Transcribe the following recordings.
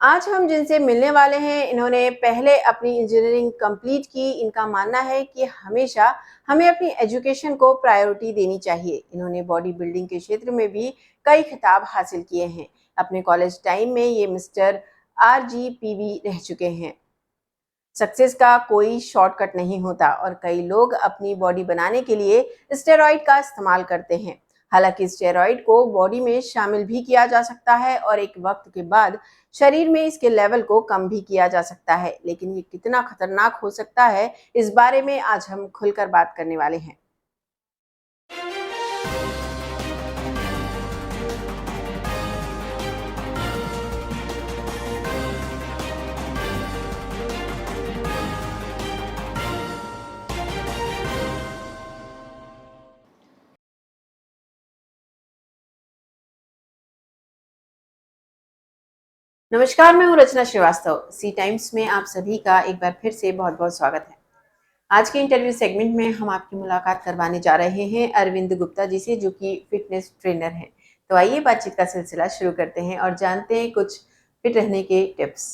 आज हम जिनसे मिलने वाले हैं, इन्होंने पहले अपनी इंजीनियरिंग कंप्लीट की। इनका मानना है कि हमेशा हमें अपनी एजुकेशन को प्रायोरिटी देनी चाहिए। इन्होंने बॉडी बिल्डिंग के क्षेत्र में भी कई खिताब हासिल किए हैं। अपने कॉलेज टाइम में ये मिस्टर RGPV रह चुके हैं। सक्सेस का कोई शॉर्टकट नहीं होता और कई लोग अपनी बॉडी बनाने के लिए स्टेरॉइड का इस्तेमाल करते हैं। हालांकि स्टेरॉइड को बॉडी में शामिल भी किया जा सकता है और एक वक्त के बाद शरीर में इसके लेवल को कम भी किया जा सकता है, लेकिन ये कितना खतरनाक हो सकता है, इस बारे में आज हम खुलकर बात करने वाले हैं। नमस्कार, मैं हूँ रचना श्रीवास्तव। सी टाइम्स में आप सभी का एक बार फिर से बहुत बहुत स्वागत है। आज के इंटरव्यू सेगमेंट में हम आपकी मुलाकात करवाने जा रहे हैं अरविंद गुप्ता जी से, जो कि फिटनेस ट्रेनर हैं। तो आइए बातचीत का सिलसिला शुरू करते हैं और जानते हैं कुछ फिट रहने के टिप्स।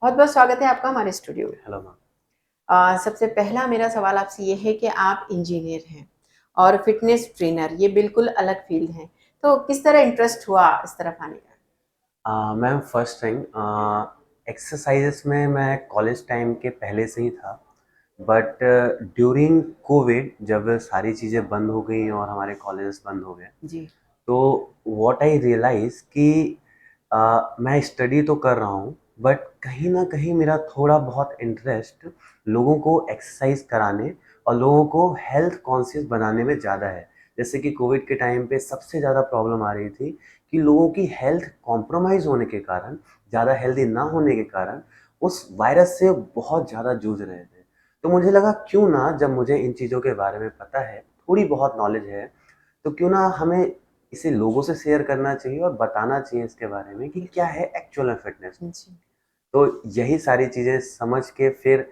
बहुत बहुत स्वागत है आपका हमारे स्टूडियो में। Hello ma'am. सबसे पहला मेरा सवाल आपसे ये है कि आप इंजीनियर हैं और फिटनेस ट्रेनर, ये बिल्कुल अलग फील्ड है, तो किस तरह इंटरेस्ट हुआ इस तरफ आने का? मैम फर्स्ट थिंग, एक्सरसाइजेस में मैं कॉलेज टाइम के पहले से ही था, बट ड्यूरिंग कोविड जब सारी चीज़ें बंद हो गई और हमारे कॉलेजेस बंद हो गए, जी। तो व्हाट आई रियलाइज कि मैं स्टडी तो कर रहा हूँ, बट कहीं ना कहीं मेरा थोड़ा बहुत इंटरेस्ट लोगों को एक्सरसाइज कराने और लोगों को हेल्थ कॉन्शियस बनाने में ज़्यादा है। जैसे कि कोविड के टाइम पे सबसे ज़्यादा प्रॉब्लम आ रही थी कि लोगों की हेल्थ कॉम्प्रोमाइज़ होने के कारण, ज़्यादा हेल्दी ना होने के कारण, उस वायरस से बहुत ज़्यादा जूझ रहे थे। तो मुझे लगा क्यों ना, जब मुझे इन चीज़ों के बारे में पता है, थोड़ी बहुत नॉलेज है, तो क्यों ना हमें इसे लोगों से शेयर करना चाहिए और बताना चाहिए इसके बारे में कि क्या है एक्चुअल में फिटनेस। जी। तो यही सारी चीज़ें समझ के फिर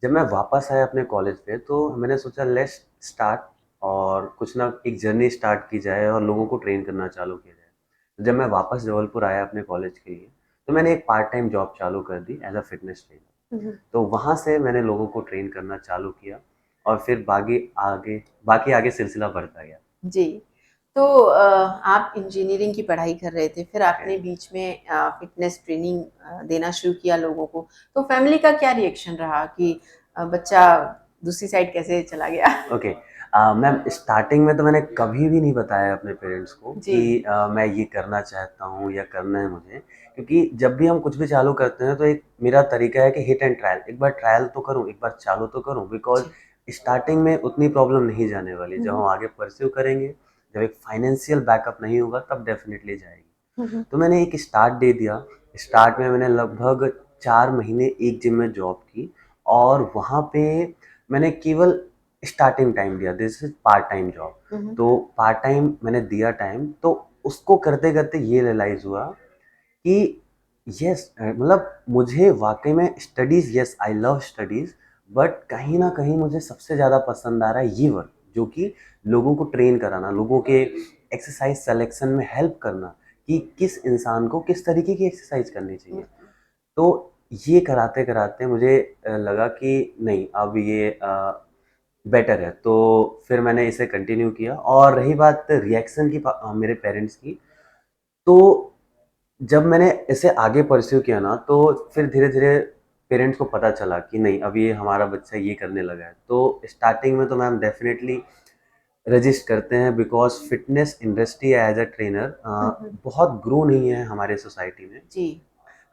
जब मैं वापस आया अपने कॉलेज पे, तो मैंने सोचा लेट्स स्टार्ट और कुछ ना एक जर्नी स्टार्ट की जाए और लोगों को ट्रेन करना चालू किया जाए। तो जब मैं वापस जबलपुर आया अपने कॉलेज के लिए, तो मैंने एक पार्ट टाइम जॉब चालू कर दी एज अ फिटनेस ट्रेनर। तो वहाँ से मैंने लोगों को ट्रेन करना चालू किया और फिर बाकी आगे सिलसिला बढ़ता गया। जी। तो आप इंजीनियरिंग की पढ़ाई कर रहे थे, फिर ओके। आपने बीच में फ़िटनेस ट्रेनिंग देना शुरू किया लोगों को। तो फैमिली का क्या रिएक्शन रहा कि बच्चा दूसरी साइड कैसे चला गया? ओके। मैम स्टार्टिंग में तो मैंने कभी भी नहीं बताया अपने पेरेंट्स को जी। कि मैं ये करना चाहता हूँ या करना है मुझे, क्योंकि जब भी हम कुछ भी चालू करते हैं तो एक मेरा तरीका है कि हिट एंड ट्रायल, एक बार ट्रायल तो करूँ, एक बार चालू तो करूँ, बिकॉज जी। स्टार्टिंग में उतनी प्रॉब्लम नहीं जाने वाली। हुँ, जब हुँ। हम आगे परस्यू करेंगे, जब एक फाइनेंशियल बैकअप नहीं होगा, तब डेफिनेटली जाएगी। हुँ, हुँ। तो मैंने एक स्टार्ट दे दिया। स्टार्ट में मैंने लगभग 4 महीने एक जिम में जॉब की और वहाँ पे मैंने केवल स्टार्टिंग टाइम दिया, this is part time job. हुँ, हुँ। तो पार्ट टाइम मैंने दिया टाइम, तो उसको करते करते ये रियलाइज हुआ कि यस, मतलब मुझे वाकई में studies, yes I love studies, but कहीं ना कहीं मुझे सबसे ज़्यादा पसंद आ रहा है ये वर्क, जो कि लोगों को ट्रेन कराना, लोगों के एक्सरसाइज सिलेक्शन में हेल्प करना कि किस इंसान को किस तरीके की एक्सरसाइज करनी चाहिए। तो ये कराते कराते मुझे लगा कि नहीं, अब ये बेटर है, तो फिर मैंने इसे कंटिन्यू किया। और रही बात रिएक्शन की मेरे पेरेंट्स की, तो जब मैंने इसे आगे परस्यू किया ना, तो फिर धीरे धीरे पेरेंट्स को पता चला कि नहीं, अब ये हमारा बच्चा ये करने लगा है। तो स्टार्टिंग में तो मैम डेफिनेटली रजिस्ट करते हैं, because fitness industry as a trainer हुँ, हुँ। बहुत ग्रो नहीं है हमारे सोसाइटी में। जी।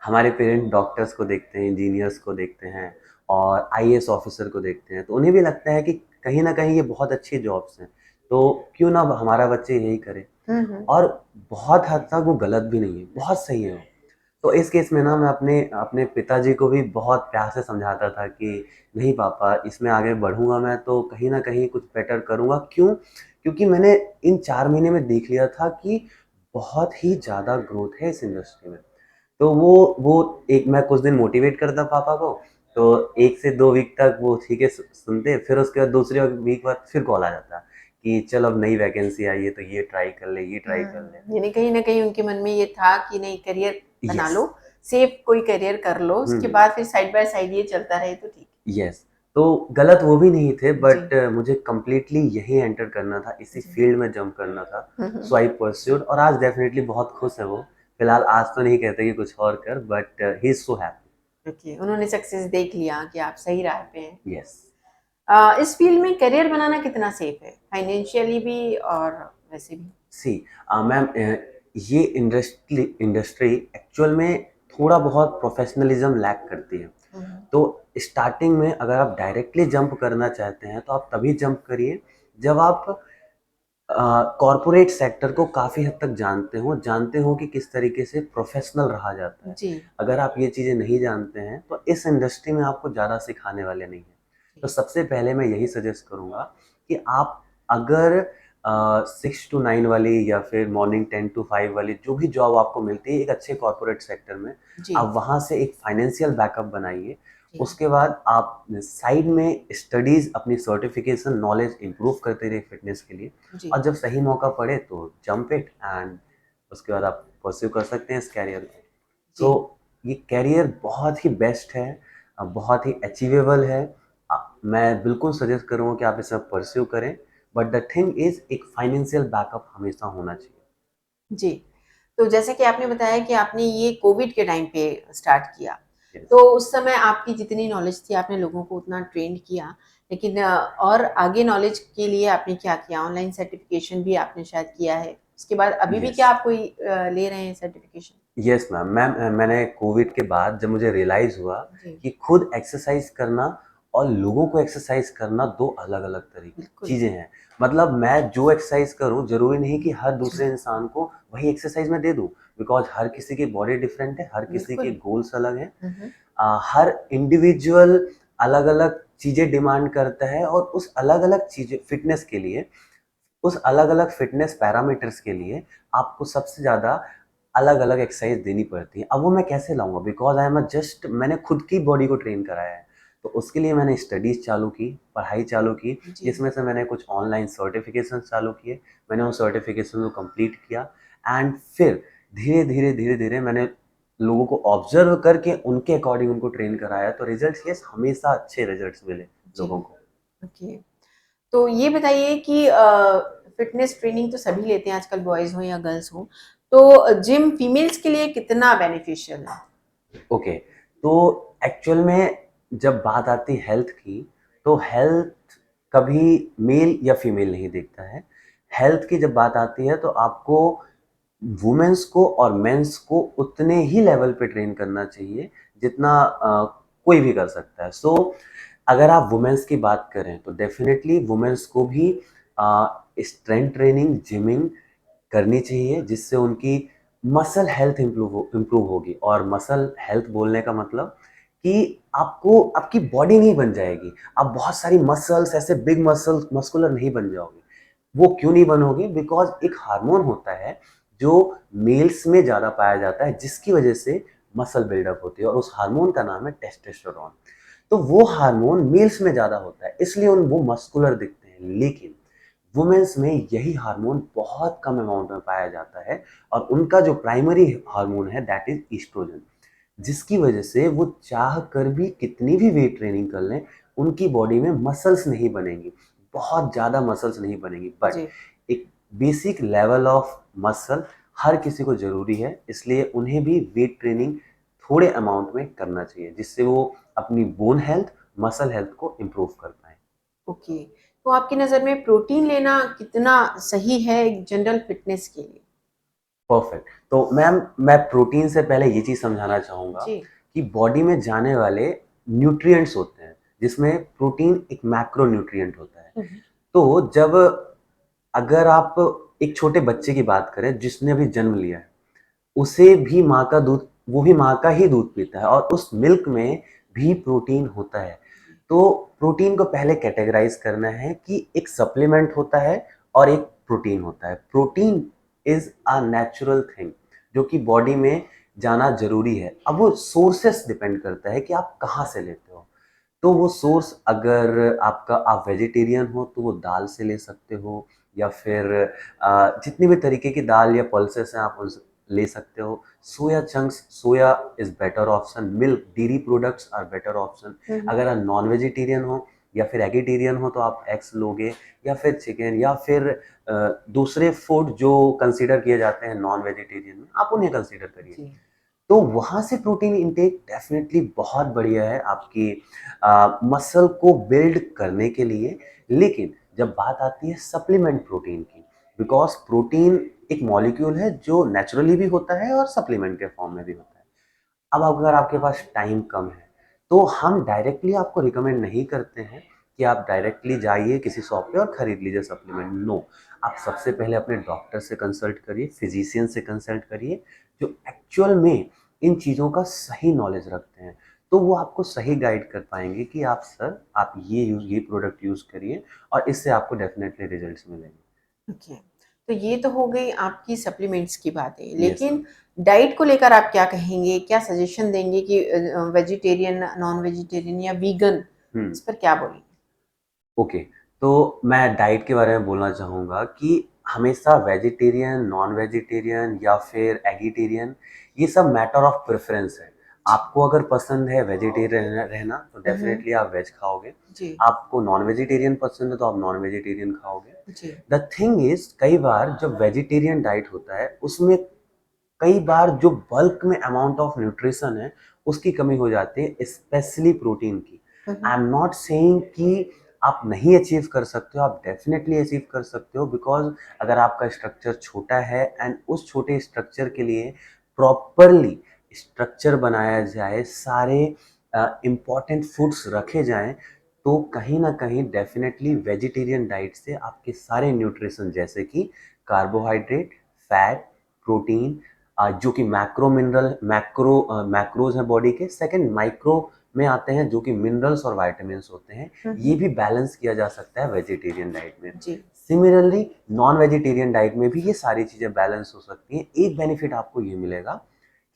हमारे पेरेंट डॉक्टर्स को देखते हैं, इंजीनियर्स को देखते हैं और आईएएस ऑफिसर को देखते हैं, तो उन्हें भी लगता है कि कहीं ना कहीं ये बहुत अच्छी जॉब्स हैं, तो क्यों ना हमारा बच्चे यही करे। हुँ, हुँ। और बहुत हद तक वो गलत भी नहीं है, बहुत सही है वो। तो इस केस में ना मैं अपने अपने पिताजी को भी बहुत प्यार से समझाता था कि नहीं पापा, इसमें आगे बढ़ूंगा मैं तो कहीं ना कहीं कुछ बेटर करूंगा। क्यों? क्योंकि मैंने इन 4 महीने में देख लिया था कि बहुत ही ज़्यादा ग्रोथ है इस इंडस्ट्री में। तो वो एक, मैं कुछ दिन मोटिवेट करता पापा को, तो 1 से 2 वीक तक वो ठीक है सुनते, फिर उसके बाद दूसरे वीक बाद फिर कॉल आ जाता कि चल अब नई वैकेंसी आई है, तो ये ट्राई कर ले, ये ट्राई कर ले। यानी कहीं न कहीं उनके मन में ये था कि नहीं, करियर बना यस। लो, सेफ कोई करियर कर लो, उसके बाद फिर साइड बाय साइड ये चलता रहे तो ठीक। यस, तो गलत वो भी नहीं थे, बट जी। मुझे कंप्लीटली यही एंटर करना था, इसी जी। फील्ड में जंप करना था। सो जी। आई परस्यूड, और आज डेफिनेटली बहुत खुश है वो। फिलहाल आज तो नहीं कहते कि कुछ और कर, but he is so happy. Okay, उन्होंने सक्सेस देख लिया कि आप सही राह पे हैं। यस। इस फील्ड में करियर बनाना कितना सेफ है, फाइनेंशियली भी और वैसे भी? सी मैम, ये इंडस्ट्री इंडस्ट्री एक्चुअल में थोड़ा बहुत प्रोफेशनलिज्म लैक करती है। तो स्टार्टिंग में अगर आप डायरेक्टली जंप करना चाहते हैं तो आप तभी जंप करिए जब आप कॉरपोरेट सेक्टर को काफ़ी हद तक जानते हो कि किस तरीके से प्रोफेशनल रहा जाता है। जी। अगर आप ये चीज़ें नहीं जानते हैं तो इस इंडस्ट्री में आपको ज़्यादा सिखाने वाले नहीं हैं। तो सबसे पहले मैं यही सजेस्ट करूँगा कि आप अगर 6 to 9 वाली या फिर मॉर्निंग 10 to 5 वाली जो भी जॉब आपको मिलती है एक अच्छे कॉरपोरेट सेक्टर में, जी। आप वहाँ से एक फाइनेंशियल बैकअप बनाइए। जी। उसके बाद आप साइड में स्टडीज़, अपनी सर्टिफिकेशन, नॉलेज इम्प्रूव करते रहिए फिटनेस के लिए। जी। और जब सही मौका पड़े तो जंप इट, एंड उसके बाद आप परस्यू कर सकते हैं इस कैरियर को। जी। सो ये कैरियर बहुत ही बेस्ट है, बहुत ही अचीवेबल है। मैं बिल्कुल सजेस्ट करूँगा कि आप इसे परस्यू करें, बट द थिंग इज़ एक फाइनेंशियल बैकअप हमेशा होना चाहिए। जी। तो जैसे कि आपने बताया कि आपने ये कोविड के टाइम पे स्टार्ट किया, यस। तो उस समय आपकी जितनी नॉलेज थी आपने लोगों को उतना ट्रेंड किया, लेकिन और आगे नॉलेज के लिए आपने क्या किया? ऑनलाइन सर्टिफ़िकेशन भी आपने शायद किया है। उसके बाद अभी भी यस। क्या आप कोई ले रहे हैं सर्टिफ़िकेशन? यस मैम, मैंने कोविड के बाद जब मुझे रियलाइज़ हुआ जी। कि खुद एक्सरसाइज करना और लोगों को एक्सरसाइज करना 2 अलग-अलग तरीके बिल्कुल। चीज़ें हैं। मतलब मैं जो एक्सरसाइज करूँ, ज़रूरी नहीं कि हर दूसरे इंसान को वही एक्सरसाइज मैं दे दूँ, बिकॉज़ हर किसी की बॉडी डिफरेंट है, हर किसी के बिल्कुल। गोल्स अलग हैं। हुँ, हुँ। हर इंडिविजुअल अलग-अलग चीज़ें डिमांड करता है, और उस अलग-अलग चीज़ें फिटनेस के लिए, उस अलग-अलग फिटनेस पैरामीटर्स के लिए आपको सबसे ज़्यादा अलग-अलग एक्सरसाइज देनी पड़ती है। अब वो मैं कैसे लाऊँगा? बिकॉज़ आई एम जस्ट, मैंने खुद की बॉडी को ट्रेन कराया है। तो उसके लिए मैंने स्टडीज़ चालू की, पढ़ाई चालू की, जी। जिसमें से मैंने कुछ ऑनलाइन सर्टिफ़िकेशंस चालू किए। मैंने उन सर्टिफ़िकेशन को कंप्लीट किया, एंड फिर धीरे-धीरे मैंने लोगों को ऑब्ज़र्व करके उनके अकॉर्डिंग उनको ट्रेन कराया। तो रिज़ल्ट्स, यस, हमेशा अच्छे रिज़ल्ट्स मिले जी। लोगों को। ओके। तो ये बताइए कि फ़िटनेस ट्रेनिंग तो सभी लेते हैं आजकल, बॉयज़ हों या गर्ल्स हों। तो जिम फीमेल्स के लिए कितना बेनिफिशियल है? ओके, तो एक्चुअल में जब बात आती है हेल्थ की, तो हेल्थ कभी मेल या फीमेल नहीं देखता है। हेल्थ की जब बात आती है तो आपको वुमेन्स को और मेंस को उतने ही लेवल पे ट्रेन करना चाहिए जितना कोई भी कर सकता है। सो अगर आप वुमेन्स की बात करें तो डेफिनेटली वुमेन्स को भी स्ट्रेंथ ट्रेनिंग, जिमिंग करनी चाहिए, जिससे उनकी मसल हेल्थ इम्प्रूव होगी। और मसल हेल्थ बोलने का मतलब कि आपको आपकी बॉडी नहीं बन जाएगी, आप बहुत सारी मसल्स, ऐसे बिग मसल्स, मस्कुलर नहीं बन जाओगे। वो क्यों नहीं बनोगे? बिकॉज एक हार्मोन होता है जो मेल्स में ज़्यादा पाया जाता है, जिसकी वजह से मसल बिल्डअप होती है, और उस हार्मोन का नाम है टेस्टोस्टेरोन। तो वो हार्मोन मेल्स में ज़्यादा होता है, इसलिए वो मस्कुलर दिखते हैं। लेकिन वुमेन्स में यही हार्मोन बहुत कम अमाउंट में पाया जाता है, और उनका जो प्राइमरी हार्मोन है दैट इज ईस्ट्रोजन, जिसकी वजह से वो चाह कर भी कितनी भी वेट ट्रेनिंग कर लें, उनकी बॉडी में मसल्स नहीं बनेंगी, बहुत ज़्यादा मसल्स नहीं बनेंगी। बट जी। एक बेसिक लेवल ऑफ मसल हर किसी को ज़रूरी है, इसलिए उन्हें भी वेट ट्रेनिंग थोड़े अमाउंट में करना चाहिए, जिससे वो अपनी बोन हेल्थ, मसल हेल्थ को इम्प्रूव कर पाएँ। ओके। तो आपकी नज़र में प्रोटीन लेना कितना सही है एक जनरल फ़िटनेस के लिए? परफेक्ट। तो मैम, मैं प्रोटीन से पहले ये चीज़ समझाना चाहूँगा जी। कि बॉडी में जाने वाले न्यूट्रिएंट्स होते हैं, जिसमें प्रोटीन एक मैक्रो न्यूट्रिएंट होता है। हुँ, हुँ। तो जब, अगर आप एक छोटे बच्चे की बात करें जिसने अभी जन्म लिया है, उसे भी माँ का दूध, वो भी माँ का ही दूध पीता है, और उस मिल्क में भी प्रोटीन होता है। जी। तो प्रोटीन को पहले कैटेगराइज़ करना है कि एक सप्लीमेंट होता है और एक प्रोटीन होता है। Protein is a natural thing जो कि बॉडी में जाना ज़रूरी है। अब वो सोर्सेस डिपेंड करता है कि आप कहाँ से लेते हो। तो वो सोर्स, अगर आपका, आप वेजिटेरियन हो तो वो दाल से ले सकते हो, या फिर जितनी भी तरीके की दाल या पल्सेस हैं आप ले सकते हो, soya chunks, soya is better option, milk dairy products are better option. अगर आप नॉन वेजिटेरियन हो या फिर एगिटेरियन हो तो आप एग्स लोगे, या फिर चिकन, या फिर दूसरे फूड जो कंसीडर किए जाते हैं नॉन वेजिटेरियन में, आप उन्हें कंसीडर करिए। जी। तो वहाँ से प्रोटीन इंटेक डेफिनेटली बहुत बढ़िया है आपकी मसल को बिल्ड करने के लिए। लेकिन जब बात आती है सप्लीमेंट प्रोटीन की, बिकॉज प्रोटीन एक मॉलिक्यूल है जो नेचुरली भी होता है और सप्लीमेंट के फॉर्म में भी होता है। अब अगर आपके पास टाइम कम है तो हम डायरेक्टली आपको रिकमेंड नहीं करते हैं कि आप डायरेक्टली जाइए किसी शॉप पे और खरीद लीजिए सप्लीमेंट। नो, आप सबसे पहले अपने डॉक्टर से कंसल्ट करिए, फिजिशियन से कंसल्ट करिए, जो एक्चुअल में इन चीज़ों का सही नॉलेज रखते हैं। तो वो आपको सही गाइड कर पाएंगे कि आप सर आप ये प्रोडक्ट यूज़ करिए और इससे आपको डेफिनेटली रिजल्ट्स मिलेंगे। ओके। तो ये तो हो गई आपकी सप्लीमेंट्स की बातें, यस लेकिन मैम। डाइट को लेकर आप क्या कहेंगे? क्या सजेशन देंगे कि वेजिटेरियन, नॉन वेजिटेरियन या वीगन, हम्म। इस पर क्या बोलेंगे? ओके, तो मैं डाइट के बारे में बोलना चाहूँगा कि हमेशा वेजिटेरियन, नॉन वेजिटेरियन या फिर एगिटेरियन, ये सब मैटर ऑफ प्रेफरेंस है। आपको अगर पसंद है वेजिटेरियन रहना तो डेफिनेटली आप वेज खाओगे। जी, आपको नॉन वेजिटेरियन पसंद है तो आप नॉन वेजिटेरियन खाओगे। जी। द थिंग इज, कई बार जब वेजिटेरियन डाइट होता है उसमें कई बार जो बल्क में अमाउंट ऑफ न्यूट्रिशन है उसकी कमी हो जाती है, स्पेशली प्रोटीन की। हुँ, हुँ। आई एम नॉट सेइंग कि आप नहीं अचीव कर सकते हो, आप डेफिनेटली अचीव कर सकते हो, बिकॉज अगर आपका स्ट्रक्चर छोटा है एंड उस छोटे स्ट्रक्चर के लिए प्रॉपरली स्ट्रक्चर बनाया जाए, सारे इम्पॉर्टेंट फूड्स रखे जाएं, तो कहीं ना कहीं डेफिनेटली वेजिटेरियन डाइट से आपके सारे न्यूट्रिशन जैसे कि कार्बोहाइड्रेट, फैट, प्रोटीन, जो कि मैक्रो मिनरल मैक्रोज हैं बॉडी के, सेकंड माइक्रो में आते हैं जो कि मिनरल्स और विटामिन्स होते हैं, हुँ, ये हुँ। भी बैलेंस किया जा सकता है वेजिटेरियन डाइट में। जी, सिमिलरली नॉन वेजिटेरियन डाइट में भी ये सारी चीज़ें बैलेंस हो सकती हैं। एक बेनिफिट आपको ये मिलेगा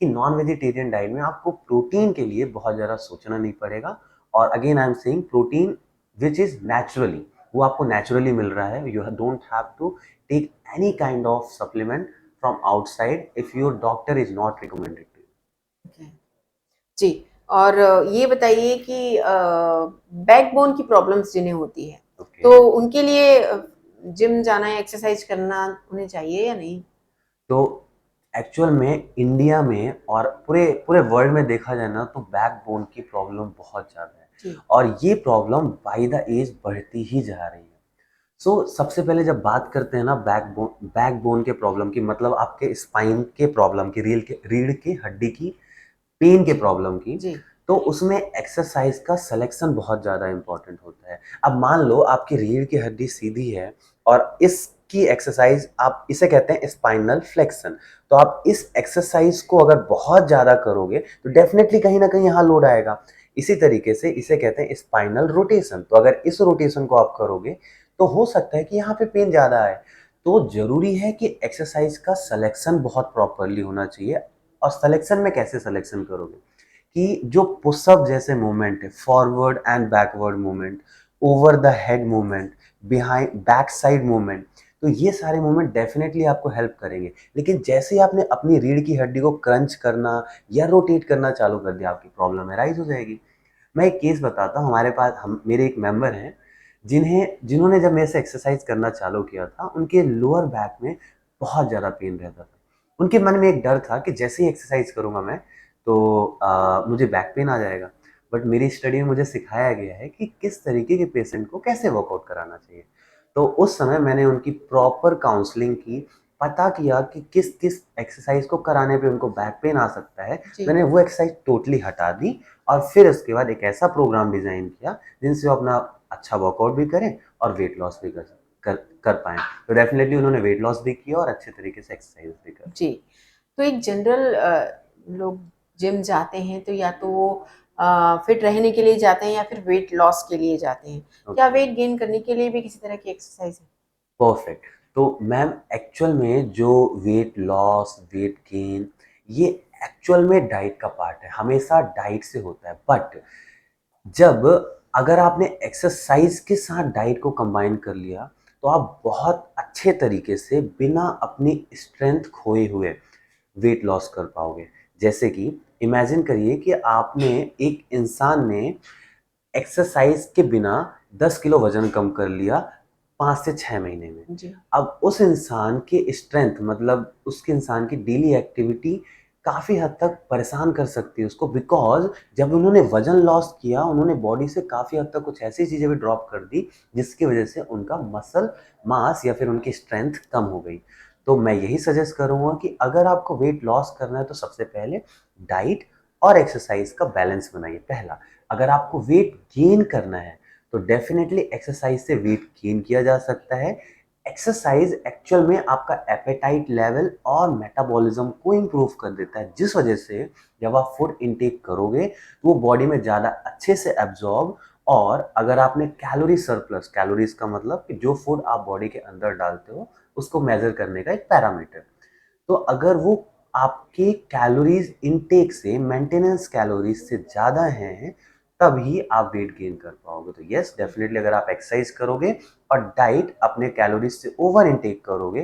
कि नॉन वेजिटेरियन डाइट में आपको प्रोटीन के लिए बहुत ज़्यादा सोचना नहीं पड़ेगा, और again I am saying protein which is naturally, वो आपको नेचुरली मिल रहा है। You don't have to take any kind of supplement from outside if your doctor is not recommended to you. Okay. जी, और ये बताइए कि बैकबोन की प्रॉब्लम्स जिन्हें होती है, Okay. तो उनके लिए जिम जाना या एक्सरसाइज करना उन्हें चाहिए या नहीं? तो एक्चुअल में इंडिया में और पूरे पूरे वर्ल्ड में देखा जाए ना तो बैकबोन की प्रॉब्लम बहुत ज़्यादा है, जी, और ये प्रॉब्लम बाय द एज बढ़ती ही जा रही है। सो सबसे पहले जब बात करते हैं ना बैकबोन के प्रॉब्लम की, मतलब आपके स्पाइन के प्रॉब्लम की, रीढ़ की हड्डी की पेन के जी, प्रॉब्लम की, जी, तो उसमें एक्सरसाइज का सिलेक्शन बहुत ज़्यादा इंपॉर्टेंट होता है। अब मान लो आपकी रीढ़ की हड्डी सीधी है और इसकी एक्सरसाइज, आप इसे कहते हैं स्पाइनल फ्लेक्शन, तो आप इस एक्सरसाइज को अगर बहुत ज़्यादा करोगे तो डेफिनेटली कहीं ना कहीं यहाँ लोड आएगा। इसी तरीके से इसे कहते हैं स्पाइनल रोटेशन, तो अगर इस रोटेशन को आप करोगे तो हो सकता है कि यहाँ पे पेन ज़्यादा आए। तो ज़रूरी है कि एक्सरसाइज का सिलेक्शन बहुत प्रॉपरली होना चाहिए। और सिलेक्शन में कैसे सिलेक्शन करोगे कि जो पुशअप जैसे मूवमेंट है, forward and backward movement, over the head movement, behind back side movement, तो ये सारे मूवमेंट डेफिनेटली आपको हेल्प करेंगे। लेकिन जैसे ही आपने अपनी रीढ़ की हड्डी को क्रंच करना या रोटेट करना चालू कर दिया, आपकी प्रॉब्लम राइज हो जाएगी। मैं एक केस बताता हूँ, हमारे पास हम मेरे एक मेंबर हैं जिन्होंने जब मेरे से एक्सरसाइज करना चालू किया था, उनके लोअर बैक में बहुत ज़्यादा पेन रहता था। उनके मन में एक डर था कि जैसे ही एक्सरसाइज करूँगा मैं तो मुझे बैक पेन आ जाएगा। बट मेरी स्टडी में मुझे सिखाया गया है कि किस तरीके के पेशेंट को कैसे वर्कआउट कराना चाहिए। तो उस समय मैंने उनकी प्रॉपर काउंसलिंग की, पता किया कि किस किस एक्सरसाइज को कराने पे उनको बैक पेन आ सकता है। जी। मैंने वो एक्सरसाइज टोटली हटा दी और फिर उसके बाद एक ऐसा प्रोग्राम डिज़ाइन किया जिनसे वो अपना अच्छा वर्कआउट भी करें और वेट लॉस भी कर कर पाएँ। तो डेफ़िनेटली उन्होंने वेट लॉस भी किया और अच्छे तरीके से एक्सरसाइज भी करी। जी, तो एक जनरल लोग जिम जाते हैं तो या तो वो फिट रहने के लिए जाते हैं या फिर वेट लॉस के लिए जाते हैं। क्या ओके, वेट गेन करने के लिए भी किसी तरह की एक्सरसाइज है? परफेक्ट। तो मैम एक्चुअल में जो वेट लॉस, वेट गेन, ये एक्चुअल में डाइट का पार्ट है, हमेशा डाइट से होता है। बट जब अगर आपने एक्सरसाइज के साथ डाइट को कंबाइन कर लिया तो आप बहुत अच्छे तरीके से बिना अपनी स्ट्रेंथ खोए हुए वेट लॉस कर पाओगे। जैसे कि इमेजिन करिए कि आपने एक इंसान ने एक्सरसाइज के बिना 10 किलो वजन कम कर लिया 5 से 6 महीने में। जी। अब उस इंसान की स्ट्रेंथ मतलब उसके इंसान की डेली एक्टिविटी काफ़ी हद तक परेशान कर सकती है उसको, बिकॉज़ जब उन्होंने वज़न लॉस किया, उन्होंने बॉडी से काफ़ी हद तक कुछ ऐसी चीज़ें भी ड्रॉप कर दी, जिसकी वज़ह से उनका मसल मास या फिर उनकी स्ट्रेंथ कम हो गई। तो मैं यही सजेस्ट करूँगा कि अगर आपको वेट लॉस करना है, तो सबसे पहले डाइट और एक्सरसाइज़ का बैलेंस बनाइए, पहला। अगर आपको वेट गेन करना है, तो डेफ़िनेटली एक्सरसाइज़ से वेट गेन किया जा सकता है। एक्सरसाइज एक्चुअल में आपका एपेटाइट लेवल और मेटाबॉलिज्म को इम्प्रूव कर देता है, जिस वजह से जब आप फूड इनटेक करोगे तो वो बॉडी में ज़्यादा अच्छे से एब्जॉर्ब, और अगर आपने कैलोरी सरप्लस, कैलोरीज का मतलब कि जो फूड आप बॉडी के अंदर डालते हो उसको मेजर करने का एक पैरामीटर, तो अगर वो आपके कैलोरीज इनटेक से मेंटेनेंस कैलोरीज से ज़्यादा हैं, तभी आप वेट गेन कर पाओगे। तो यस, डेफिनेटली अगर आप एक्सरसाइज करोगे और डाइट अपने कैलोरीज से ओवर इनटेक करोगे,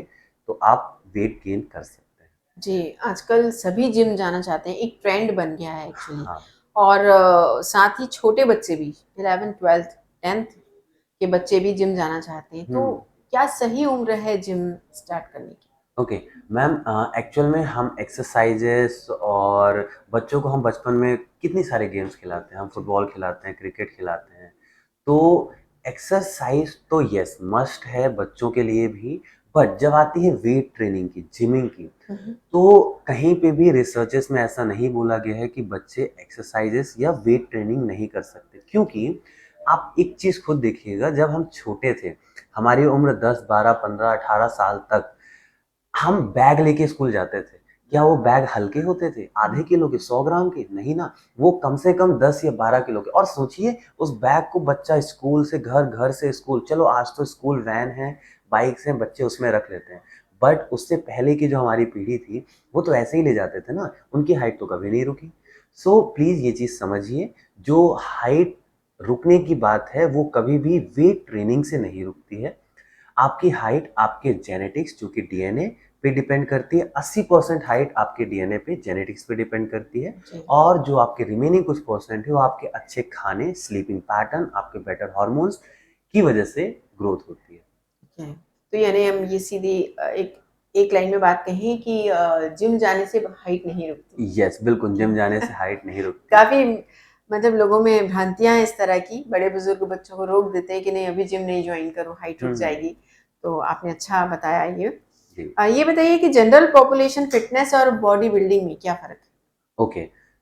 तो आप वेट गेन कर सकते हैं। जी, आजकल सभी जिम जाना चाहते हैं, एक ट्रेंड बन गया है एक्चुअली। हाँ। और साथ ही छोटे बच्चे भी 11th, 12th, 10th के बच्चे भी जिम जाना चाहते हैं। तो क्या सही उम्र है जिम स्टार्ट करने की? ओके मैम, एक्चुअल में हम एक्सरसाइजेस और बच्चों को हम बचपन में कितनी सारे गेम्स खिलाते हैं, हम फुटबॉल खिलाते हैं, क्रिकेट खिलाते हैं। तो एक्सरसाइज तो यस मस्ट है बच्चों के लिए भी, बट जब आती है वेट ट्रेनिंग की, जिमिंग की, तो कहीं पे भी रिसर्चेस में ऐसा नहीं बोला गया है कि बच्चे एक्सरसाइजेस या वेट ट्रेनिंग नहीं कर सकते, क्योंकि आप एक चीज़ खुद देखिएगा, जब हम छोटे थे, हमारी उम्र 10, 12, 15, 18 साल तक हम बैग लेके स्कूल जाते थे। क्या वो बैग हल्के होते थे? आधे किलो के, 100 ग्राम के? नहीं ना, वो कम से कम 10 या 12 किलो के। और सोचिए उस बैग को बच्चा स्कूल से घर, घर से स्कूल, चलो आज तो स्कूल वैन है, बाइक्स हैं, बच्चे उसमें रख लेते हैं। बट उससे पहले की जो हमारी पीढ़ी थी, वो तो ऐसे ही ले जाते थे ना, उनकी हाइट तो कभी नहीं रुकी। सो प्लीज़ ये चीज़ समझिए, जो हाइट रुकने की बात है, वो कभी भी वेट ट्रेनिंग से नहीं रुकती है। आपकी हाइट आपके जेनेटिक्स, जो कि डीएनए पे डिपेंड करती है, 80% हाइट आपके डीएनए पे, जेनेटिक्स पे डिपेंड करती है, जी। और जो आपके रिमेनिंग कुछ परसेंट है वो आपके अच्छे खाने, स्लीपिंग पैटर्न, आपके बेटर हार्मोन्स की वजह से ग्रोथ होती है। ठीक है। तो यानी हम ये सीधी एक एक लाइन में बात कहें कि जिम जाने से हाइट नहीं रुकती। यस, बिल्कुल, जिम जाने से हाइट नहीं रुकती। काफ़ी मतलब लोगों में भ्रांतियाँ हैं इस तरह की, बड़े-बुज़ुर्ग बच्चों को रोक देते हैं कि नहीं अभी जिम नहीं जॉइन करो, हाइट रुक हम्म। जाएगी। तो आपने अच्छा बताया ये। जी। ये बताइए कि जनरल पॉपुलेशन फिटनेस और बॉडी बिल्डिंग में क्या फ़र्क है? ओके,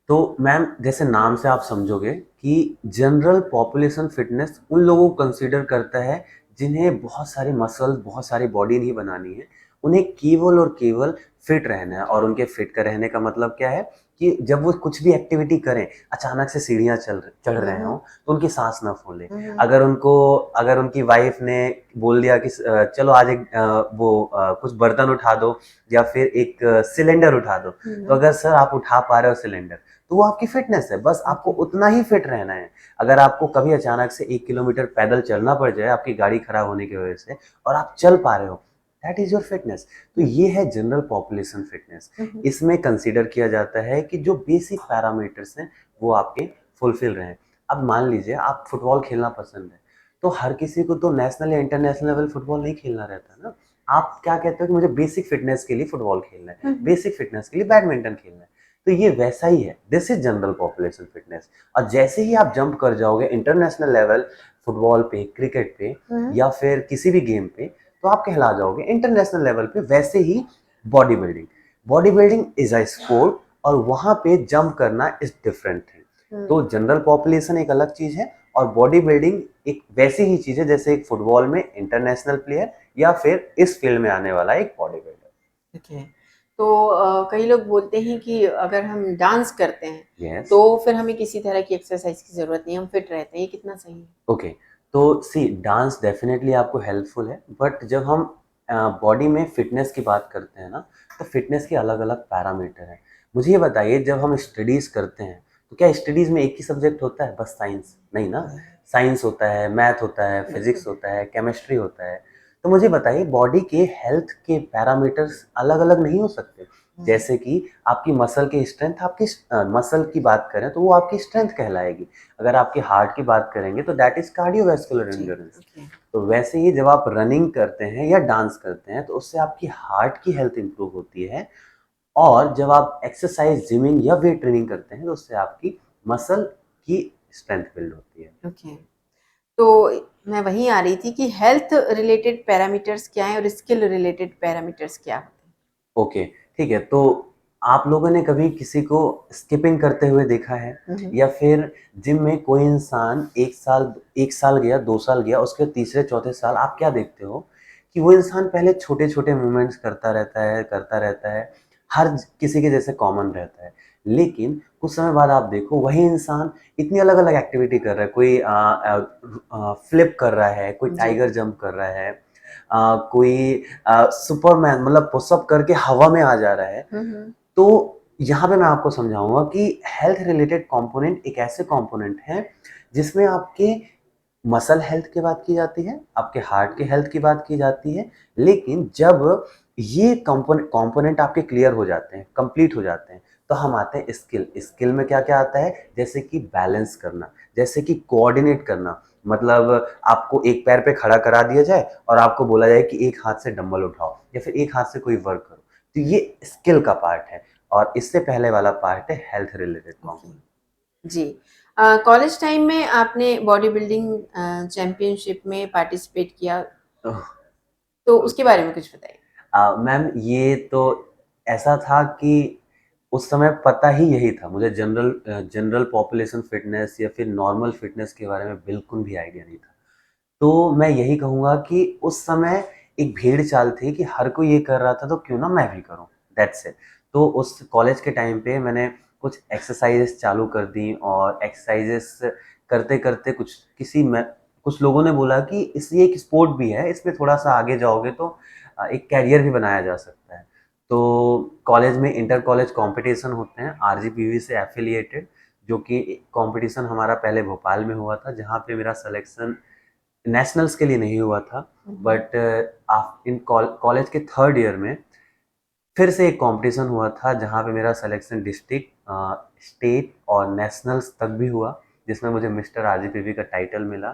तो मैम जैसे नाम से आप समझोगे कि जनरल पॉपुलेशन फिटनेस उन लोगों को कंसीडर करता है जिन्हें बहुत सारे मसल, बहुत सारी बॉडी नहीं बनानी है, उन्हें केवल और केवल फिट रहना है। और उनके फिट का रहने का मतलब क्या है कि जब वो कुछ भी एक्टिविटी करें, अचानक से सीढ़ियाँ चढ़ हुँ, रहे हुँ। हों, तो उनकी सांस ना फूले। हुँ, हुँ। अगर उनकी वाइफ ने बोल दिया कि चलो आज एक कुछ बर्तन उठा दो या फिर एक सिलेंडर उठा दो, हुँ, तो हुँ। अगर सर आप उठा पा रहे हो सिलेंडर, तो वो आपकी फिटनेस है, बस आपको ओके। उतना ही फिट रहना है। अगर आपको कभी अचानक से 1 किलोमीटर पैदल चलना पड़ जाए आपकी गाड़ी खराब होने की वजह से, और आप चल पा रहे हो, दैट इज़ योर फिटनेस। तो ये है जनरल पॉपुलेशन फिटनेस। हुँ, हुँ। इसमें कंसीडर किया जाता है कि जो बेसिक पैरामीटर्स हैं, वो आपके फुलफिल रहें। अब मान लीजिए आप फुटबॉल खेलना पसंद है, तो हर किसी को तो नेशनल या इंटरनेशनल लेवल फुटबॉल नहीं खेलना रहता है ना। आप क्या कहते हो कि मुझे बेसिक फिटनेस के लिए फुटबॉल खेलना है, हुँ, हुँ। बेसिक फिटनेस के लिए बैडमिंटन खेलना है। तो ये वैसा ही है, this is general population fitness. और जैसे ही आप जंप कर जाओगे इंटरनेशनल लेवल, फुटबॉल पे, क्रिकेट पे, हुँ, हुँ। या फिर किसी भी गेम पे, तो आप कहला जाओगे इंटरनेशनल लेवल पे। वैसे ही body building, body building is a sport, और वहां पे जंप करना इज डिफरेंट थिंग। हुँ। तो जनरल पॉपुलेशन एक अलग चीज है, और बॉडी बिल्डिंग एक वैसी ही चीज है जैसे एक फुटबॉल में इंटरनेशनल प्लेयर, या फिर इस फील्ड में आने वाला एक बॉडी बिल्डर। ठीक है। तो कई लोग बोलते हैं कि अगर हम डांस करते हैं, यस। तो फिर हमें किसी तरह की एक्सरसाइज़ की ज़रूरत नहीं है, हम फिट रहते हैं। ये कितना सही है? ओके, तो सी डांस डेफिनेटली आपको हेल्पफुल है, बट जब हम बॉडी में फिटनेस की बात करते हैं ना, तो फिटनेस के अलग अलग पैरामीटर हैं। मुझे ये बताइए, जब हम स्टडीज़ करते हैं, तो क्या स्टडीज़ में एक ही सब्जेक्ट होता है बस साइंस? नहीं ना, नहीं। साइंस होता है, मैथ होता है, बिल्कुल। फिजिक्स होता है, केमिस्ट्री होता है। तो मुझे बताइए, बॉडी के हेल्थ के पैरामीटर्स अलग अलग नहीं हो सकते? जैसे कि आपकी मसल की स्ट्रेंथ, आपकी मसल की बात करें तो वो आपकी स्ट्रेंथ कहलाएगी। अगर आपके हार्ट की बात करेंगे तो दैट इज कार्डियोवैस्कुलर जी, एंड्योरेंस। ओके। तो वैसे ही जब आप रनिंग करते हैं या डांस करते हैं तो उससे आपकी हार्ट की हेल्थ इंप्रूव होती है, और जब आप एक्सरसाइज, जिमिंग या वेट ट्रेनिंग करते हैं तो उससे आपकी मसल की स्ट्रेंथ बिल्ड होती है। ओके। तो मैं वहीं आ रही थी कि हेल्थ रिलेटेड पैरामीटर्स क्या हैं और स्किल रिलेटेड पैरामीटर्स क्या होते हैं? ओके, ठीक है। तो आप लोगों ने कभी किसी को स्किपिंग करते हुए देखा है? हुँ, हुँ। या फिर जिम में कोई इंसान 1 साल गया, 2 साल गया, उसके तीसरे चौथे साल आप क्या देखते हो कि वो इंसान पहले छोटे-छोटे मूवमेंट्स करता रहता है, हर किसी के जैसे कॉमन रहता है। लेकिन कुछ समय बाद आप देखो वही इंसान इतनी अलग-अलग एक्टिविटी कर रहा है, कोई फ्लिप कर रहा है, कोई जी। टाइगर जंप कर रहा है, कोई सुपरमैन मतलब पुशअप करके हवा में आ जा रहा है। हुँ, हुँ। तो यहाँ पे मैं आपको समझाऊँगा कि हेल्थ रिलेटेड कंपोनेंट एक ऐसे कंपोनेंट हैं, जिसमें आपके मसल हेल्थ की बात की जाती है, आपके हार्ट की हेल्थ की बात की जाती है, लेकिन जब ये कंपोनेंट आपके क्लियर हो जाते हैं, कंप्लीट हो जाते हैं, तो हम आते हैं स्किल। स्किल में क्या-क्या आता है? जैसे कि बैलेंस करना, जैसे कि कोऑर्डिनेट करना, मतलब आपको एक पैर पे खड़ा करा दिया जाए और आपको बोला जाए कि एक हाथ से डंबल उठाओ या फिर एक हाथ से कोई वर्क करो। तो ये स्किल का पार्ट है, और इससे पहले वाला पार्ट है हेल्थ रिलेटेड ओके। कंपोनेंट। जी। कॉलेज टाइम में आपने बॉडी बिल्डिंग चैम्पियनशिप में पार्टिसिपेट किया, तो उसके ओके। बारे में कुछ बताइए? मैम, ये तो ऐसा था कि उस समय पता ही यही था। मुझे जनरल पॉपुलेशन फिटनेस या फिर नॉर्मल फिटनेस के बारे में बिल्कुल भी आइडिया नहीं था। तो मैं यही कहूँगा कि उस समय एक भेड़-चाल थी कि हर कोई ये कर रहा था तो क्यों ना मैं भी करूँ, दैट्स इट। तो उस कॉलेज के टाइम पे मैंने कुछ एक्सरसाइज़ेज़ चालू कर दी, और एक्सरसाइज़ेज़ करते-करते कुछ लोगों ने बोला कि ये एक स्पोर्ट भी है, इसमें थोड़ा-सा आगे जाओगे तो एक करियर भी बनाया जा सकता है। तो कॉलेज में इंटर कॉलेज कॉम्पिटिशन होते हैं आरजीपीवी से एफ़िलिएटेड, जो कि कॉम्पिटिशन हमारा पहले भोपाल में हुआ था, जहाँ पे मेरा सिलेक्शन नेशनल्स के लिए नहीं हुआ था। हुँ, हुँ। बट इन कॉलेज के थर्ड ईयर में फिर से एक कंपटीशन हुआ था, जहाँ पे मेरा सिलेक्शन डिस्ट्रिक्ट, स्टेट और नेशनल्स तक भी हुआ, जिसमें मुझे मिस्टर आरजीपीवी का टाइटल मिला।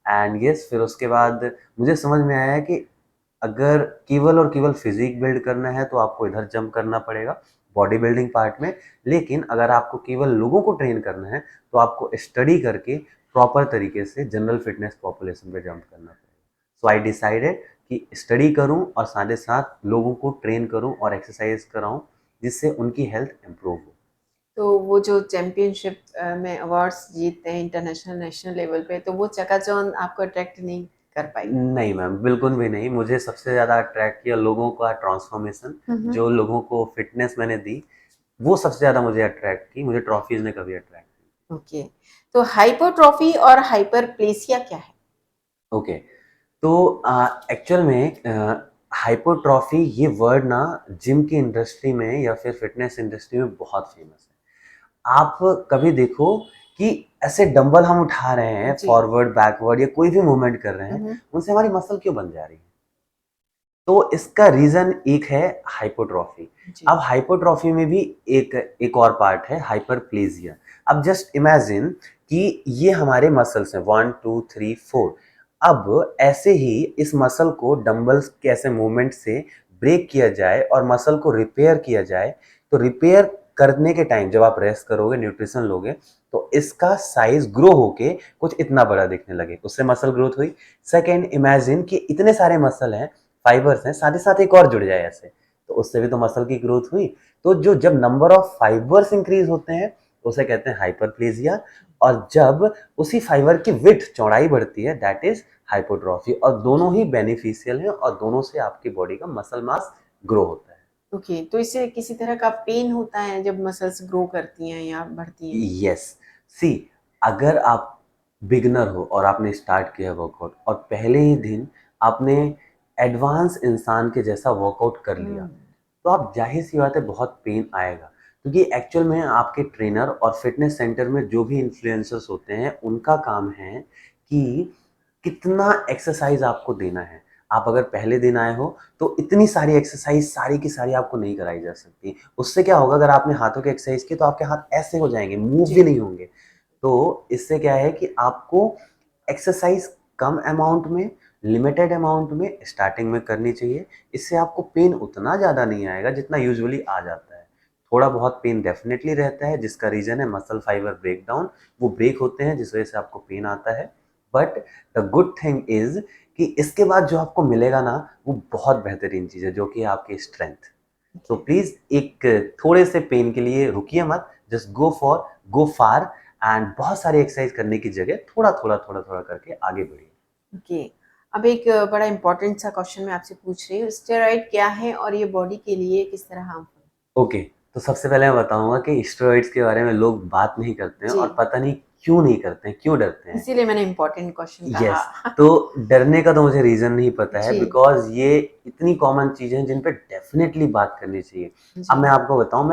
एंड यस, फिर उसके बाद मुझे समझ में आया कि अगर केवल और केवल फिजिक बिल्ड करना है तो आपको इधर जंप करना पड़ेगा बॉडी बिल्डिंग पार्ट में, लेकिन अगर आपको केवल लोगों को ट्रेन करना है तो आपको स्टडी करके प्रॉपर तरीके से जनरल फिटनेस पॉपुलेशन पे जंप करना पड़ेगा। सो आई डिसाइडेड कि स्टडी करूं और साथ ही साथ लोगों को ट्रेन करूं और एक्सरसाइज कराऊं, जिससे उनकी हेल्थ इम्प्रूव हो। तो वो जो चैम्पियनशिप में अवार्ड्स जीतते हैं इंटरनेशनल, नेशनल लेवल पे, तो वो चकाचौंध आपको अट्रैक्ट नहीं कर पाई? नहीं मैम, बिल्कुल भी नहीं। मुझे सबसे ज़्यादा अट्रैक्ट किया लोगों का ट्रांसफॉर्मेशन, हुँ, हुँ। जो लोगों को फिटनेस मैंने दी, वो सबसे ज़्यादा मुझे अट्रैक्ट की। मुझे ट्रॉफीज़ ने कभी अट्रैक्ट नहीं। ओके। तो हाइपरट्रॉफी और हाइपरप्लेसिया क्या है? ओके, तो एक्चुअल में हाइपरट्रॉफी ये वर्ड ना जिम की इंडस्ट्री में या फिर फिटनेस इंडस्ट्री में बहुत फेमस है। आप कभी देखो कि ऐसे डंबल हम उठा रहे हैं, जी। फॉरवर्ड, बैकवर्ड या कोई भी मूवमेंट कर रहे हुँ, हैं, हुँ। उनसे हमारी मसल क्यों बन जा रही है? तो इसका रीज़न एक है हाइपोट्रोफी। जी। अब हाइपोट्रोफी में भी एक एक और पार्ट है हाइपरप्लेजिया। अब जस्ट इमेजिन कि ये हमारे मसल्स हैं 1, 2, 3, 4। अब ऐसे ही इस मसल को डंबल्स के ऐसे मूवमेंट से ब्रेक किया जाए और मसल को रिपेयर किया जाए, तो रिपेयर करने के टाइम जब आप रेस्ट करोगे, न्यूट्रिशन लोगे, तो इसका साइज़ ग्रो होके कुछ इतना बड़ा दिखने लगे, उससे मसल ग्रोथ हुई। सेकंड, इमेजिन कि इतने सारे मसल हैं, फाइबर्स हैं, साथ ही साथ एक और जुड़ जाए ऐसे, तो उससे भी तो मसल की ग्रोथ हुई। तो जब नंबर ऑफ फाइबर्स इंक्रीज होते हैं उसे कहते हैं हाइपरप्लेजिया, और जब उसी फाइबर की विड्थ, चौड़ाई बढ़ती है, दैट इज हाइपोट्रॉफी। और दोनों ही बेनिफिशियल हैं और दोनों से आपकी बॉडी का मसल मास ग्रो होता है। ओके, तो इससे किसी तरह का पेन होता है जब मसल्स ग्रो करती हैं या बढ़ती हैं? यस, सी, अगर आप बिगनर हो और आपने स्टार्ट किया वर्कआउट और पहले ही दिन आपने एडवांस इंसान के जैसा वर्कआउट कर लिया, हुँ। तो आप जाहिर सी बात है बहुत पेन आएगा, क्योंकि एक्चुअल में आपके ट्रेनर और फिटनेस सेंटर में जो भी इन्फ्लुएंसर्स होते हैं उनका काम है कि कितना एक्सरसाइज आपको देना है। आप अगर पहले दिन आए हो तो इतनी सारी एक्सरसाइज सारी की सारी आपको नहीं कराई जा सकती। उससे क्या होगा, अगर आपने हाथों की एक्सरसाइज की तो आपके हाथ ऐसे हो जाएंगे, मूव भी जी। नहीं होंगे। तो इससे क्या है कि आपको एक्सरसाइज कम अमाउंट में, लिमिटेड अमाउंट में स्टार्टिंग में करनी चाहिए। इससे आपको पेन उतना ज़्यादा नहीं आएगा जितना यूजुअली आ जाता है। थोड़ा बहुत पेन डेफिनेटली रहता है, जिसका रीज़न है मसल फाइबर ब्रेकडाउन। वो ब्रेक होते हैं जिस वजह से आपको पेन आता है। But the good thing is कि इसके बाद जो आपको मिलेगा ना, वो बहुत बेहतरीन चीज़ है, जो कि है आपकी स्ट्रेंथ। तो ओके। प्लीज़ एक थोड़े से पेन के लिए रुकिए मत, जस्ट गो फार एंड बहुत सारी एक्सरसाइज करने की जगह थोड़ा-थोड़ा करके आगे बढ़िए। ओके। अब एक बड़ा इम्पोर्टेंट सा क्वेश्चन मैं आपसे पूछ रही हूँ, स्टेरॉइड क्या है और ये बॉडी के लिए किस तरह हार्मफुल? ओके, तो सबसे पहले मैं बताऊँगा कि स्टेरॉइड्स के बारे में लोग बात नहीं करते हैं जी, और पता नहीं क्यों नहीं करते हैं, क्यों डरते हैं। इसीलिए मैंने इम्पोर्टेंट क्वेश्चन कहा। यस, तो डरने का तो मुझे रीज़न नहीं पता है, जी, बिकॉज़ ये इतनी कॉमन चीज़ें हैं जिन पे डेफ़िनेटली बात करनी चाहिए। अब जी, मैं आपको बताऊँ,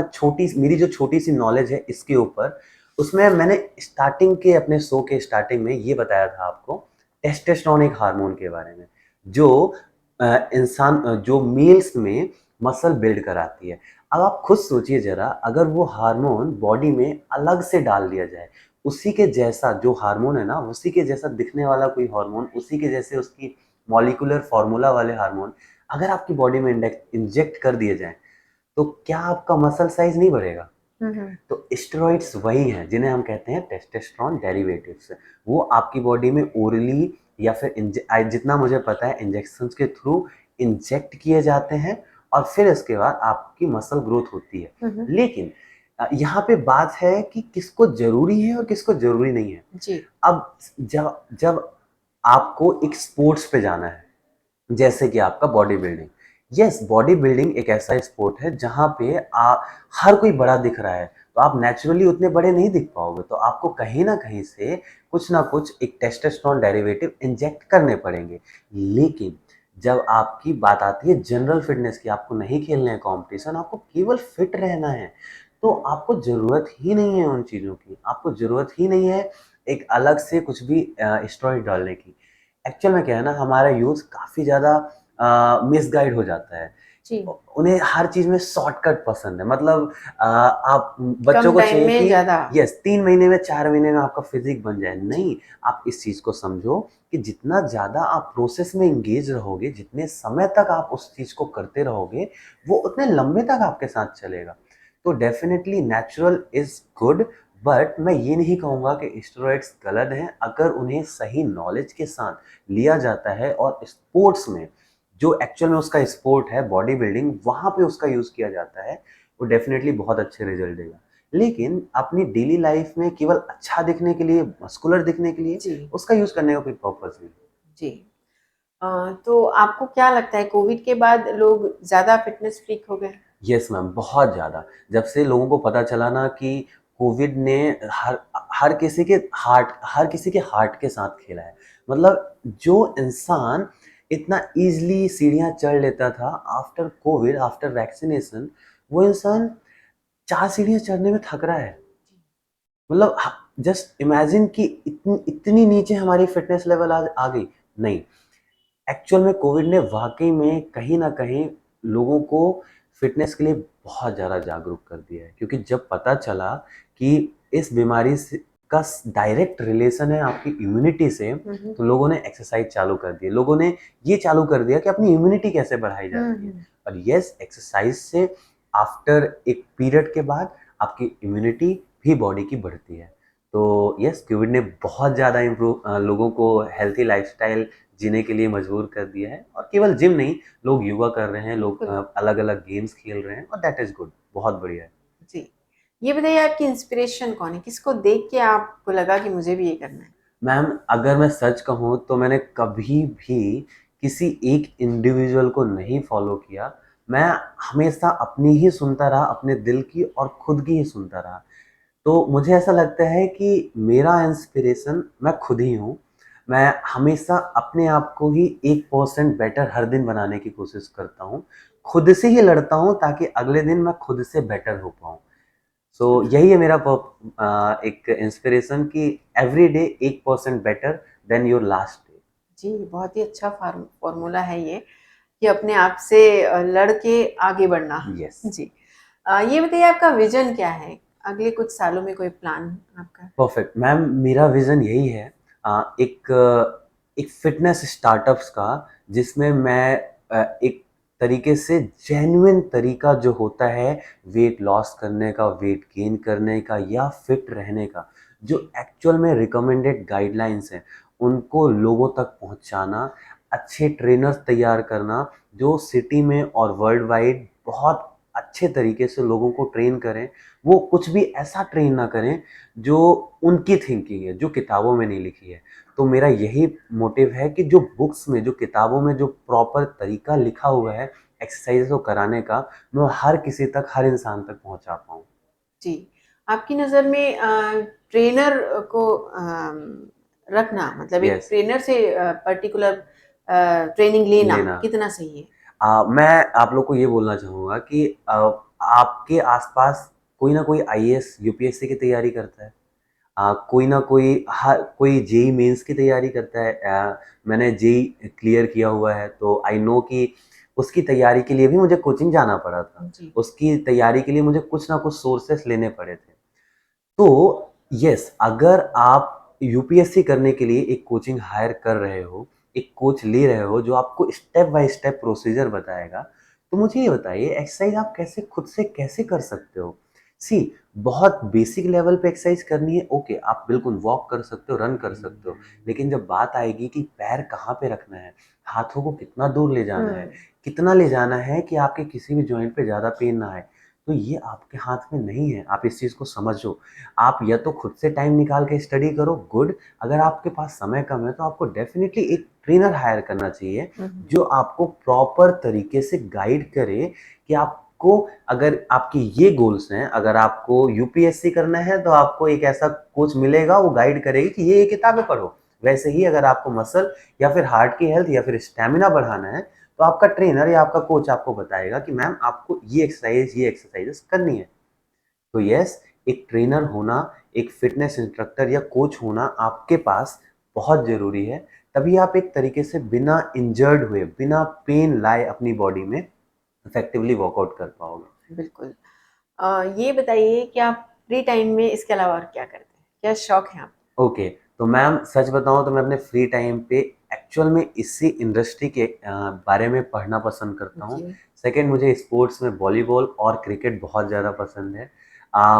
मेरी जो छोटी-सी नॉलेज है इसके ऊपर, उसमें मैंने स्टार्टिंग के अपने शो के स्टार्टिंग में ये बताया था आपको, टेस्टोस्टेरोन एक हार्मोन के बारे में, जो जो मेल्स में मसल बिल्ड कराती है। अब आप खुद सोचिए ज़रा, अगर वो हार्मोन बॉडी में अलग से डाल दिया जाए, उसी के जैसा जो हार्मोन है ना, उसी के जैसा दिखने वाला कोई हार्मोन, उसी के जैसे उसकी मॉलिक्यूलर फॉर्मूला वाले हार्मोन अगर आपकी बॉडी में इंजेक्ट कर दिए जाएँ, तो क्या आपका मसल साइज़ नहीं बढ़ेगा? हुँ, हुँ, तो स्टेरॉइड्स वही हैं जिन्हें हम कहते हैं टेस्टोस्टेरोन डेरिवेटिव्स। वो आपकी बॉडी में ओरली या फिर जितना मुझे पता है इंजेक्शंस के थ्रू इंजेक्ट किए जाते हैं और फिर इसके बाद आपकी मसल ग्रोथ होती है। हुँ, हुँ, लेकिन यहाँ पे बात है कि किसको ज़रूरी है और किसको ज़रूरी नहीं है। जी, अब जब जब आपको एक स्पोर्ट्स पे जाना है, जैसे कि आपका body building. Yes, body building एक ऐसा स्पोर्ट है जहाँ पे हर कोई बड़ा दिख रहा है, तो आप नेचुरली उतने बड़े नहीं दिख पाओगे, तो आपको कहीं न कहीं से कुछ ना कुछ एक टेस्टोस्टेरोन डेरिवेटिव इंजेक्ट करने पड़ेंगे। लेकिन जब आपकी बात आती है जनरल फिटनेस की, आपको नहीं खेलना है कॉम्पिटिशन, आपको केवल फिट रहना है, तो आपको ज़रूरत ही नहीं है उन चीज़ों की, आपको ज़रूरत ही नहीं है एक अलग से कुछ भी स्टेरॉइड डालने की। एक्चुअल में क्या है ना, हमारा यूथ काफ़ी ज़्यादा मिसगाइड हो जाता है। जी, उन्हें हर चीज़ में शॉर्टकट पसंद है। मतलब आप बच्चों कम को टाइम चाहिए में कि ज़्यादा। यस 3 महीने में 4 महीने में आपका फिज़िक बन जाए। जी, नहीं, आप इस चीज़ को समझो कि जितना ज़्यादा आप प्रोसेस में एंगेज रहोगे, जितने समय तक आप उस चीज़ को करते रहोगे, वो उतने लंबे तक आपके साथ चलेगा। तो definitely natural is good, but मैं ये नहीं कहूँगा कि स्टेरॉइड्स गलत हैं, अगर उन्हें सही नॉलेज के साथ लिया जाता है और स्पोर्ट्स में, जो एक्चुअल में उसका स्पोर्ट है बॉडी बिल्डिंग, वहाँ पे उसका यूज़ किया जाता है, वो डेफ़िनेटली बहुत अच्छे रिज़ल्ट देगा। लेकिन अपनी डेली लाइफ़ में केवल अच्छा दिखने के लिए, मस्कुलर दिखने के लिए, जी, उसका यूज़ करने का कोई पर्पज़ नहीं। जी। अ, तो आपको क्या लगता है कोविड के बाद लोग ज़्यादा फिटनेस फ्रीक हो गए? यस मैम, बहुत ज़्यादा। जब से लोगों को पता चला ना कि कोविड ने हर हर किसी के हार्ट के साथ खेला है। मतलब जो इंसान इतना ईज़िली सीढ़ियाँ चढ़ लेता था आफ्टर कोविड, आफ्टर वैक्सीनेशन, वो इंसान 4 सीढ़ियाँ चढ़ने में थक रहा है। मतलब जस्ट इमेजिन कि इतनी इतनी नीचे हमारी फिटनेस लेवल आज आ गई। नहीं, एक्चुअल में कोविड ने वाक़ई में कहीं न कहीं लोगों को फ़िटनेस के लिए बहुत ज़्यादा जागरूक कर दिया है, क्योंकि जब पता चला कि इस बीमारी से का डायरेक्ट रिलेशन है आपकी इम्यूनिटी से, हुँ, हुँ, तो लोगों ने एक्सरसाइज़ चालू कर दी। लोगों ने ये चालू कर दिया कि अपनी इम्यूनिटी कैसे बढ़ाई हुँ, जाती है। हुँ, और येस, एक्सरसाइज़ से आफ्टर एक पीरियड के बाद आपकी इम्यूनिटी भी बॉडी की बढ़ती है। तो येस, कोविड ने बहुत ज़्यादा लोगों को हेल्थी लाइफ़स्टाइल जीने के लिए मजबूर कर दिया है, और केवल जिम नहीं, लोग योगा कर रहे हैं, लोग बिल्कुल, अलग-अलग गेम्स खेल रहे हैं, और दैट इज़ गुड, बहुत बढ़िया है। जी। ये बताइए आपकी इंस्पिरेशन कौन है? किसको देख के आपको लगा कि मुझे भी ये करना है? मैम, अगर मैं सच कहूँ तो मैंने कभी भी किसी एक इंडिविजुअल को नहीं फॉलो किया। मैं हमेशा अपनी ही सुनता रहा, अपने दिल की और खुद की ही सुनता रहा। तो मुझे ऐसा लगता है कि मेरा इंस्पिरेशन मैं खुद ही हूँ। मैं हमेशा अपने आप को ही 1% बेटर हर दिन बनाने की कोशिश करता हूँ। खुद से ही लड़ता हूँ ताकि अगले दिन मैं खुद से बेटर हो पाऊँ। सो यही है मेरा एक इंस्पिरेशन कि every day 1% better than your last day. जी, बहुत ही अच्छा फ़ॉर्मूला है ये कि अपने आप से लड़ के आगे बढ़ना। यस। जी। ये बताइए आपका विज़न क्या है? अगले कुछ सालों में कोई प्लान आपका? परफेक्ट मैम, मेरा विज़न यही है, एक फ़िटनेस स्टार्टअप्स का, जिसमें मैं एक तरीके से जेन्युइन तरीका जो होता है वेट लॉस करने का, वेट गेन करने का या फिट रहने का, जो एक्चुअल में रिकमेंडेड गाइडलाइंस हैं, उनको लोगों तक पहुंचाना, अच्छे ट्रेनर्स तैयार करना, जो सिटी में और वर्ल्ड वाइड बहुत अच्छे तरीके से लोगों को ट्रेन करें। वो कुछ भी ऐसा ट्रेन ना करें जो उनकी थिंकिंग है, जो किताबों में नहीं लिखी है। तो मेरा यही मोटिव है कि जो बुक्स में, जो किताबों में जो प्रॉपर तरीका लिखा हुआ है एक्सरसाइज़ को कराने का, मैं हर किसी तक, हर इंसान तक पहुँचा पाऊँ। जी। आपकी नज़र में ट्रेनर को रखना मतलब एक यस, ट्रेनर से पर्टिकुलर ट्रेनिंग लेना लेना। कितना सही है? मैं आप लोग को ये बोलना चाहूँगा कि आपके आस-पास कोई ना कोई आईएएस, यूपीएससी की तैयारी करता है। कोई ना कोई, हर कोई जेईई मेंस की तैयारी करता है। मैंने जेईई क्लियर किया हुआ है, तो आई नो कि उसकी तैयारी के लिए भी मुझे कोचिंग जाना पड़ा था। जी। उसकी तैयारी के लिए मुझे कुछ ना कुछ सोर्सेस लेने पड़े थे। तो यस, अगर आप यूपीएससी करने के लिए एक कोचिंग हायर कर रहे हो, एक कोच ले रहे हो जो आपको स्टेप बाय स्टेप प्रोसीजर बताएगा, तो मुझे ये बताइए एक्सरसाइज आप कैसे खुद से कैसे कर सकते हो? सी, बहुत बेसिक लेवल पे एक्सरसाइज करनी है, ओके, आप बिल्कुल वॉक कर सकते हो, रन कर सकते हो। लेकिन जब बात आएगी कि पैर कहाँ पे रखना है, हाथों को कितना दूर ले जाना है, हुँ। कितना ले जाना है कि आपके किसी भी जॉइंट पे ज़्यादा पेन ना आए, तो ये आपके हाथ में नहीं है। आप इस चीज़ को समझो। आप या तो खुद से टाइम निकाल के स्टडी करो, गुड। अगर आपके पास समय कम है तो आपको डेफिनिटली एक ट्रेनर हायर करना चाहिए, हुँ, हुँ। जो आपको प्रॉपर तरीके से गाइड करे कि आपको, अगर आपके ये गोल्स हैं, अगर आपको यूपीएससी करना है तो आपको एक ऐसा कोच मिलेगा, वो गाइड करेगी कि ये किताबें पढ़ो। वैसे ही अगर आपको मसल या फिर हार्ट की हेल्थ या फिर स्टैमिना बढ़ाना है, तो आपका ट्रेनर या आपका कोच आपको बताएगा कि मैम आपको ये एक्सरसाइजेस करनी है। तो यस, एक ट्रेनर होना, एक फिटनेस इंस्ट्रक्टर या कोच होना आपके पास बहुत ज़रूरी है। तभी आप एक तरीके से बिना इंजर्ड हुए, बिना पेन लाए अपनी बॉडी में इफेक्टिवली वर्कआउट कर पाओगे। बिल्कुल। ये बताइए कि आप फ्री टाइम में इसके अलावा और क्या करते हैं? क्या शौक हैं आप? ओके, तो मैम सच बताऊँ तो मैं अपने फ्री टाइम पे एक्चुअल में इसी इंडस्ट्री के बारे में पढ़ना पसंद करता हूँ। ओके। सेकंड, मुझे स्पोर्ट्स में वॉलीबॉल और क्रिकेट बहुत ज़्यादा पसंद है।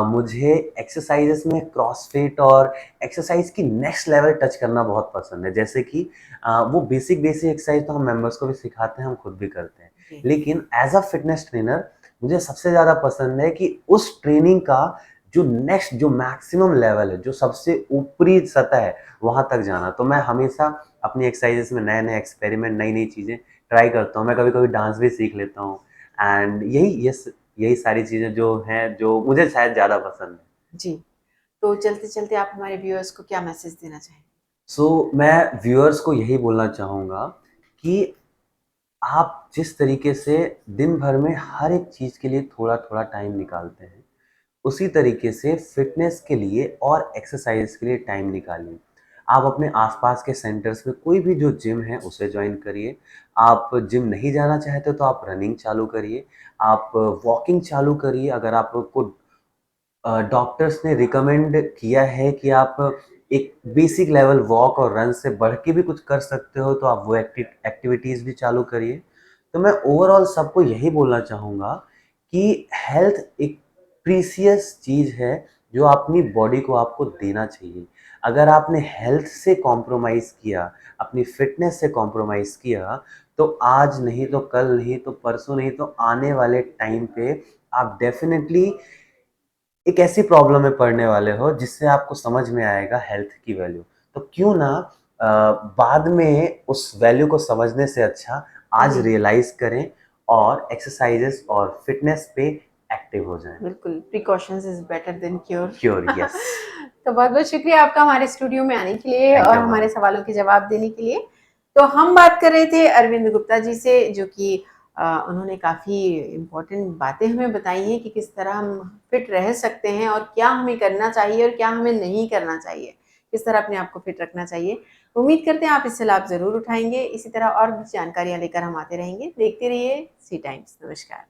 मुझे एक्सरसाइज़ेस में क्रॉसफिट और एक्सरसाइज़ की नेक्स्ट लेवल टच करना बहुत पसंद है। जैसे कि वो बेसिक बेसिक एक्सरसाइज़ तो हम मेंबर्स को भी सिखाते हैं, हम खुद भी करते हैं। जी। लेकिन एज़ अ फिटनेस ट्रेनर मुझे सबसे ज़्यादा पसंद है कि उस ट्रेनिंग का जो नेक्स्ट, जो मैक्सिमम लेवल है, जो सबसे ऊपरी सतह है, वहाँ तक जाना। तो मैं हमेशा अपनी एक्सरसाइज़ेस में नए-नए एक्सपेरिमेंट, नई-नई चीज़ें ट्राई करता हूँ। मैं कभी-कभी डांस भी सीख लेता हूँ, एंड यही सारी चीज़ें जो हैं, जो मुझे शायद ज़्यादा पसंद है। जी। तो चलते-चलते आप हमारे व्यूअर्स को क्या मैसेज देना चाहेंगे? मैं व्यूअर्स को यही बोलना चाहूँगा कि आप जिस तरीके से दिन भर में हर एक चीज़ के लिए थोड़ा-थोड़ा टाइम निकालते हैं, उसी तरीके से फ़िटनेस के लिए और एक्सरसाइज़ के लिए टाइम निकालिए। आप अपने आस-पास के सेंटर्स में कोई भी जो जिम है उसे जॉइन करिए। आप जिम नहीं जाना चाहते तो आप रनिंग चालू करिए, आप वॉकिंग चालू करिए। अगर आपको डॉक्टर्स ने रिकमेंड किया है कि आप एक बेसिक लेवल वॉक और रन से बढ़ के भी कुछ कर सकते हो, तो आप वो एक्टिविटीज़ भी चालू करिए। तो मैं ओवरऑल सबको यही बोलना चाहूँगा कि हेल्थ एक प्रीशियस चीज़ है, जो अपनी बॉडी को आपको देना चाहिए। अगर आपने हेल्थ से कॉम्प्रोमाइज़ किया, अपनी फ़िटनेस से कॉम्प्रोमाइज़ किया, तो आज नहीं तो कल नहीं तो परसों नहीं तो आने वाले टाइम पे आप डेफ़िनेटली एक ऐसी प्रॉब्लम में पड़ने वाले हो जिससे आपको समझ में आएगा हेल्थ की वैल्यू। तो क्यों ना अ, बाद में उस वैल्यू को समझने से अच्छा आज जी। रियलाइज़ करें और एक्सरसाइज़ेज़ और फिटनेस पे एक्टिव हो जाएँ। बिल्कुल, precautions is better than cure. Cure, yes. तो बहुत-बहुत शुक्रिया आपका हमारे स्टूडियो में आने के लिए थैंक और यू हमारे मैम। सवालों के जवाब देने के लिए। तो हम बात कर रहे थे अरविंद गुप्ता जी से जो कि उन्होंने काफ़ी इम्पोर्टेंट बातें हमें बताई हैं कि किस तरह हम फिट रह सकते हैं और क्या हमें करना चाहिए और क्या हमें नहीं करना चाहिए। किस तरह अपने आप को फिट रखना चाहिए। उम्मीद करते हैं आप इससे लाभ ज़रूर उठाएंगे। इसी तरह और भी जानकारियाँ लेकर हम आते रहेंगे। देखते रहिए सी टाइम्स। नमस्कार।